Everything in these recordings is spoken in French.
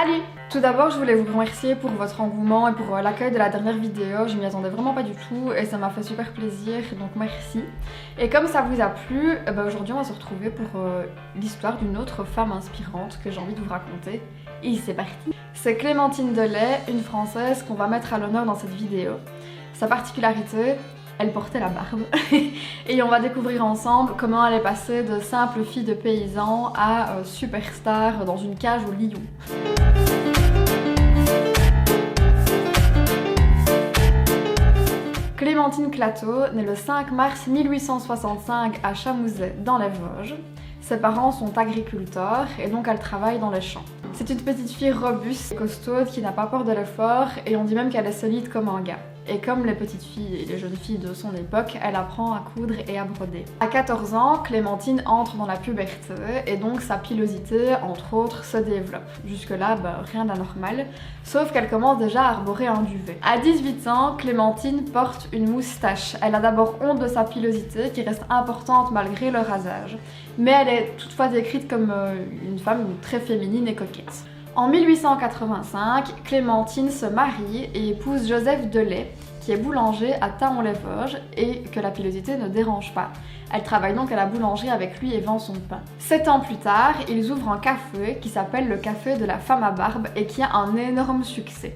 Salut! Tout d'abord, je voulais vous remercier pour votre engouement et pour l'accueil de la dernière vidéo. Je m'y attendais vraiment pas du tout et ça m'a fait super plaisir, donc merci. Et comme ça vous a plu, aujourd'hui on va se retrouver pour l'histoire d'une autre femme inspirante que j'ai envie de vous raconter. Et c'est parti! C'est Clémentine Delay, une Française qu'on va mettre à l'honneur dans cette vidéo. Sa particularité, elle portait la barbe. Et on va découvrir ensemble comment elle est passée de simple fille de paysan à superstar dans une cage au lion. Clémentine Clateau, née le 5 mars 1865 à Chamouzet dans les Vosges. Ses parents sont agriculteurs et donc elle travaille dans les champs. C'est une petite fille robuste, costaude, qui n'a pas peur de l'effort et on dit même qu'elle est solide comme un gars. Et comme les petites filles et les jeunes filles de son époque, elle apprend à coudre et à broder. À 14 ans, Clémentine entre dans la puberté et donc sa pilosité, entre autres, se développe. Jusque-là, rien d'anormal, sauf qu'elle commence déjà à arborer un duvet. À 18 ans, Clémentine porte une moustache. Elle a d'abord honte de sa pilosité, qui reste importante malgré le rasage. Mais elle est toutefois décrite comme une femme très féminine et coquette. En 1885, Clémentine se marie et épouse Joseph Delay, qui est boulanger à Thaon-les-Vosges et que la pilosité ne dérange pas. Elle travaille donc à la boulangerie avec lui et vend son pain. 7 ans plus tard, ils ouvrent un café qui s'appelle le Café de la Femme à Barbe et qui a un énorme succès.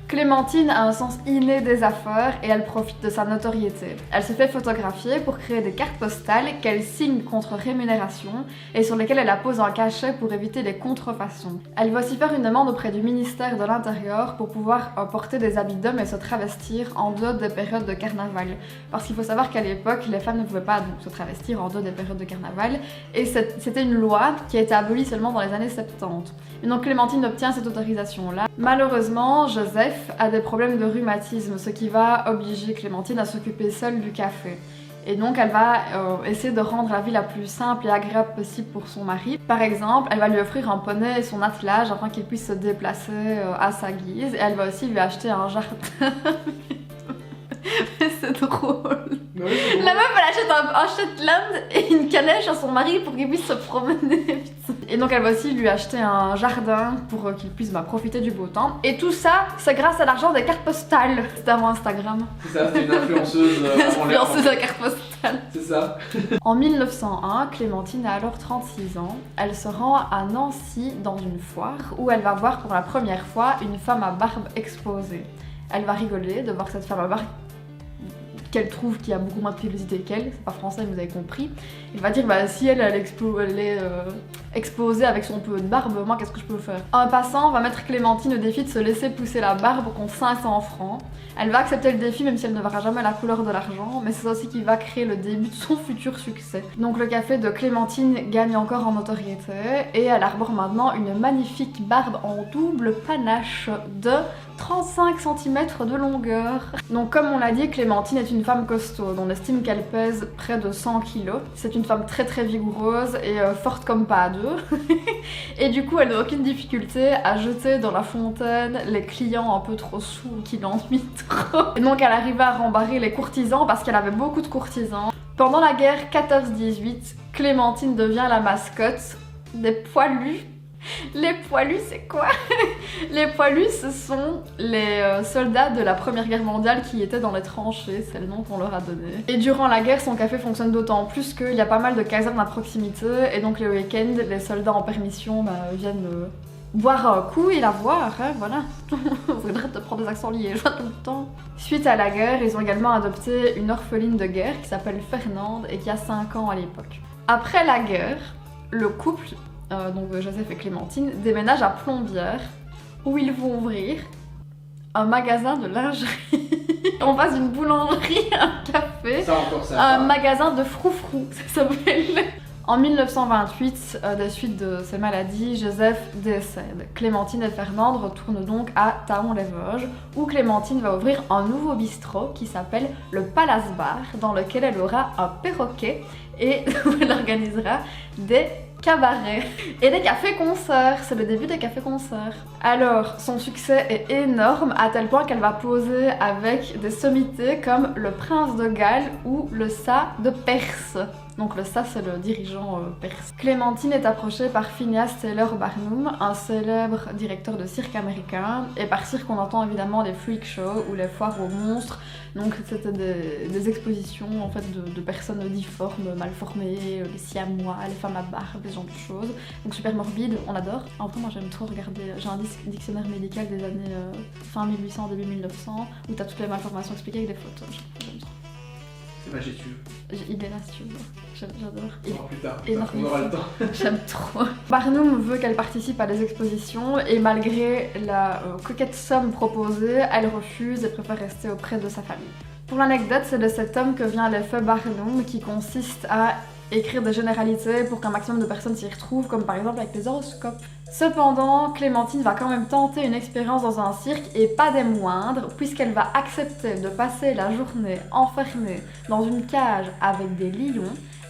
Clémentine a un sens inné des affaires et elle profite de sa notoriété. Elle se fait photographier pour créer des cartes postales qu'elle signe contre rémunération et sur lesquelles elle appose un cachet pour éviter les contrefaçons. Elle va aussi faire une demande auprès du ministère de l'Intérieur pour pouvoir porter des habits d'hommes et se travestir en dehors des périodes de carnaval. Parce qu'il faut savoir qu'à l'époque, les femmes ne pouvaient pas donc se travestir en dehors des périodes de carnaval et c'était une loi qui a été abolie seulement dans les années 70. Et donc Clémentine obtient cette autorisation-là. Malheureusement, Joseph a des problèmes de rhumatisme, ce qui va obliger Clémentine à s'occuper seule du café. Et donc elle va essayer de rendre la vie la plus simple et agréable possible pour son mari. Par exemple, elle va lui offrir un poney et son attelage afin qu'il puisse se déplacer à sa guise. Et elle va aussi lui acheter un jardin. C'est drôle. Ouais, la meuf elle achète un Shetland et une calèche à son mari pour qu'il puisse se promener. Et donc elle va aussi lui acheter un jardin pour qu'il puisse profiter du beau temps. Et tout ça, c'est grâce à l'argent des cartes postales. C'était avant Instagram. C'est ça, c'est une influenceuse influenceuse à cartes postales. C'est ça. En 1901, Clémentine a alors 36 ans. Elle se rend à Nancy dans une foire où elle va voir pour la première fois une femme à barbe exposée. Elle va rigoler de voir cette femme à barbe qu'elle trouve qui a beaucoup moins de pilosité qu'elle, c'est pas français mais vous avez compris. Il va dire si elle est exposée avec son peu de barbe, moi qu'est-ce que je peux faire? Un passant va mettre Clémentine au défi de se laisser pousser la barbe contre 500 francs. Elle va accepter le défi même si elle ne verra jamais la couleur de l'argent, mais c'est ça aussi qui va créer le début de son futur succès. Donc le café de Clémentine gagne encore en notoriété et elle arbore maintenant une magnifique barbe en double panache de 35 cm de longueur. Donc comme on l'a dit, Clémentine est une femme costaude. On estime qu'elle pèse près de 100 kg. C'est une femme très très vigoureuse et forte comme pas à deux. Et du coup elle n'a aucune difficulté à jeter dans la fontaine les clients un peu trop saouls qui l'ennuient trop. Et donc elle arrivait à rembarrer les courtisans parce qu'elle avait beaucoup de courtisans. Pendant la guerre 14-18, Clémentine devient la mascotte des poilus. Les poilus, c'est quoi? Les poilus, ce sont les soldats de la Première Guerre mondiale qui étaient dans les tranchées, c'est le nom qu'on leur a donné. Et durant la guerre, son café fonctionne d'autant plus qu'il y a pas mal de casernes à proximité, et donc les week-ends, les soldats en permission viennent boire un coup et la voir, hein, voilà. Faudrait te prendre des accents liégeois tout le temps. Suite à la guerre, ils ont également adopté une orpheline de guerre qui s'appelle Fernande et qui a 5 ans à l'époque. Après la guerre, le couple donc Joseph et Clémentine, déménagent à Plombières où ils vont ouvrir un magasin de lingerie. On passe d'une boulangerie à un café, un magasin de froufrou, ça s'appelle. En 1928, des suites de ces maladies, Joseph décède. Clémentine et Fernande retournent donc à Thaon-les-Vosges où Clémentine va ouvrir un nouveau bistrot qui s'appelle le Palace Bar dans lequel elle aura un perroquet et où elle organisera des cabarets et des cafés-concerts. C'est le début des cafés-concerts. Alors, son succès est énorme à tel point qu'elle va poser avec des sommités comme le prince de Galles ou le Shah de Perse. Donc le ça c'est le dirigeant perse. Clémentine est approchée par Phineas Taylor Barnum, un célèbre directeur de cirque américain. Et par cirque on entend évidemment les freak shows ou les foires aux monstres. Donc c'était des expositions en fait de personnes difformes, mal formées, les siamois, les femmes à barbe, ce genre de choses. Donc super morbide, on adore. En vrai moi j'aime trop regarder, j'ai un dictionnaire médical des années fin 1800, début 1900 où t'as toutes les malformations expliquées avec des photos. J'aime trop. C'est majestueux. Il est là si tu veux. J'adore. On verra plus tard, énorme. on aura le temps. J'aime trop. Barnum veut qu'elle participe à des expositions et malgré la coquette somme proposée, elle refuse et préfère rester auprès de sa famille. Pour l'anecdote, c'est de cet homme que vient l'effet Barnum qui consiste à écrire des généralités pour qu'un maximum de personnes s'y retrouvent, comme par exemple avec les horoscopes. Cependant, Clémentine va quand même tenter une expérience dans un cirque et pas des moindres, puisqu'elle va accepter de passer la journée enfermée dans une cage avec des lions,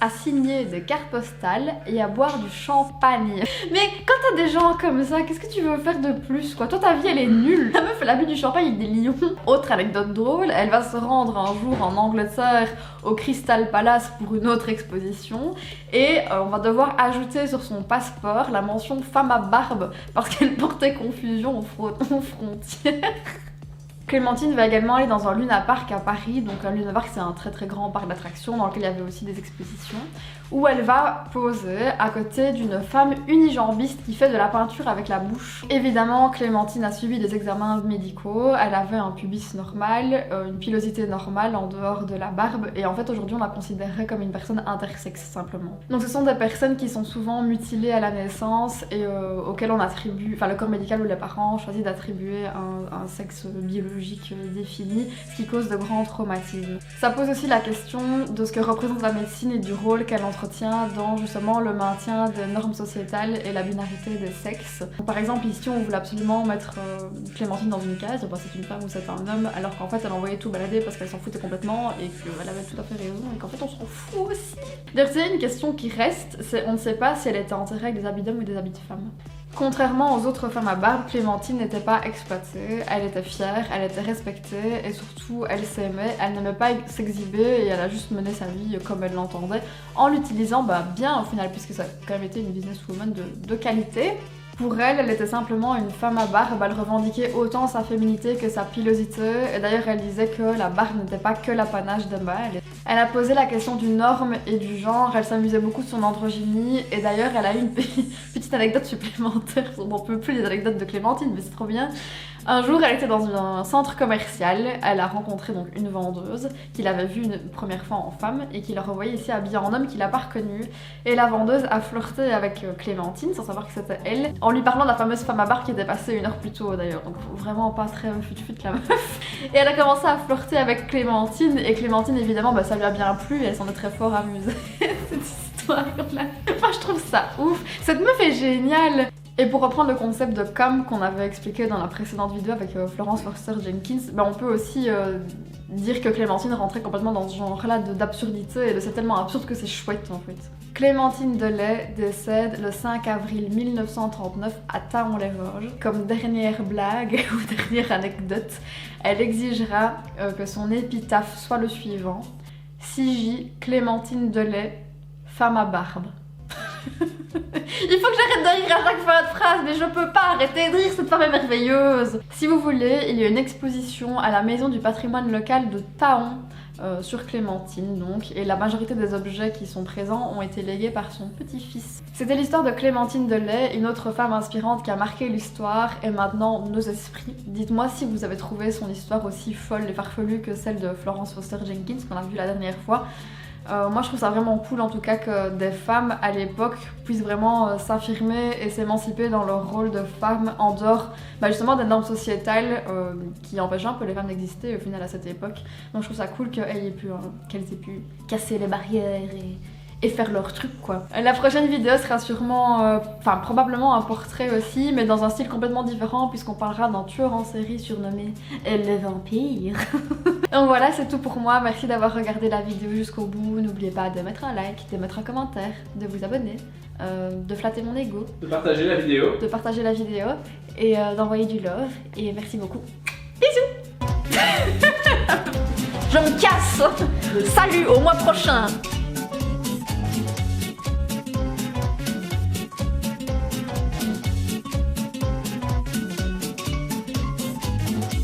à signer des cartes postales et à boire du champagne. Mais quand t'as des gens comme ça, qu'est-ce que tu veux faire de plus quoi? Toi ta vie elle est nulle. La meuf elle a bu du champagne avec des lions. Autre anecdote drôle, elle va se rendre un jour en Angleterre au Crystal Palace pour une autre exposition et on va devoir ajouter sur son passeport la mention femme à barbe parce qu'elle portait confusion aux frontières. Clémentine va également aller dans un Luna Park à Paris, donc un Luna Park c'est un très grand parc d'attractions dans lequel il y avait aussi des expositions, où elle va poser à côté d'une femme unijambiste qui fait de la peinture avec la bouche. Évidemment, Clémentine a suivi des examens médicaux, elle avait un pubis normal, une pilosité normale en dehors de la barbe, et en fait aujourd'hui on la considérait comme une personne intersexe simplement. Donc ce sont des personnes qui sont souvent mutilées à la naissance et auxquelles on attribue, enfin le corps médical ou les parents choisissent d'attribuer un sexe biologique défini, ce qui cause de grands traumatismes. Ça pose aussi la question de ce que représente la médecine et du rôle qu'elle entretient dans justement le maintien des normes sociétales et la binarité des sexes. Par exemple ici on voulait absolument mettre Clémentine dans une case, bah, c'est une femme ou c'est un homme, alors qu'en fait elle envoyait tout balader parce qu'elle s'en foutait complètement et qu'elle avait tout à fait raison et qu'en fait on s'en fout aussi. D'ailleurs c'est une question qui reste, c'est on ne sait pas si elle était enterrée avec des habits d'hommes ou des habits de femmes. Contrairement aux autres femmes à barbe, Clémentine n'était pas exploitée, elle était fière, elle était respectée et surtout elle s'aimait, elle n'aimait pas s'exhiber et elle a juste mené sa vie comme elle l'entendait en l'utilisant bien au final puisque ça a quand même été une businesswoman de qualité. Pour elle, elle était simplement une femme à barbe, elle revendiquait autant sa féminité que sa pilosité, et d'ailleurs elle disait que la barbe n'était pas que l'apanage d'un mâle. Elle a posé la question du norme et du genre, elle s'amusait beaucoup de son androgynie, et d'ailleurs elle a eu une petite anecdote supplémentaire, on n'en peut plus les anecdotes de Clémentine, mais c'est trop bien. Un jour, elle était dans un centre commercial, elle a rencontré donc une vendeuse qui l'avait vue une première fois en femme et qui l'a revoyée ici habillée en homme, qui l'a pas reconnue. Et la vendeuse a flirté avec Clémentine sans savoir que c'était elle, en lui parlant de la fameuse femme à barbe qui était passée une heure plus tôt d'ailleurs, donc vraiment pas très fut la meuf. Et elle a commencé à flirter avec Clémentine et Clémentine évidemment ça lui a bien plu et elle s'en est très fort amusée. Cette histoire-là. Moi je trouve ça ouf, cette meuf est géniale. Et pour reprendre le concept de com qu'on avait expliqué dans la précédente vidéo avec Florence Foster Jenkins, on peut aussi dire que Clémentine rentrait complètement dans ce genre-là d'absurdité et de c'est tellement absurde que c'est chouette en fait. Clémentine Delay décède le 5 avril 1939 à Thaon-les-Vosges. Comme dernière blague ou dernière anecdote, elle exigera que son épitaphe soit le suivant: CJ Clémentine Delay, femme à barbe. Il faut que j'arrête de rire à chaque fin de phrase, mais je peux pas arrêter de rire, cette femme est merveilleuse. Si vous voulez, il y a une exposition à la maison du patrimoine local de Thaon sur Clémentine donc, et la majorité des objets qui sont présents ont été légués par son petit-fils. C'était l'histoire de Clémentine Delay, une autre femme inspirante qui a marqué l'histoire et maintenant nos esprits. Dites-moi si vous avez trouvé son histoire aussi folle et farfelue que celle de Florence Foster Jenkins qu'on a vue la dernière fois. Moi je trouve ça vraiment cool en tout cas que des femmes à l'époque puissent vraiment s'affirmer et s'émanciper dans leur rôle de femme en dehors justement des normes sociétales qui empêchaient un peu les femmes d'exister au final à cette époque. Donc je trouve ça cool qu'elles aient pu casser les barrières et faire leur truc quoi. La prochaine vidéo sera sûrement, probablement un portrait aussi, mais dans un style complètement différent puisqu'on parlera d'un tueur en série surnommé le vampire. Donc voilà, c'est tout pour moi, merci d'avoir regardé la vidéo jusqu'au bout, n'oubliez pas de mettre un like, de mettre un commentaire, de vous abonner, de flatter mon ego, de partager la vidéo, et d'envoyer du love, et merci beaucoup. Bisous. Je me casse. Salut, au mois prochain.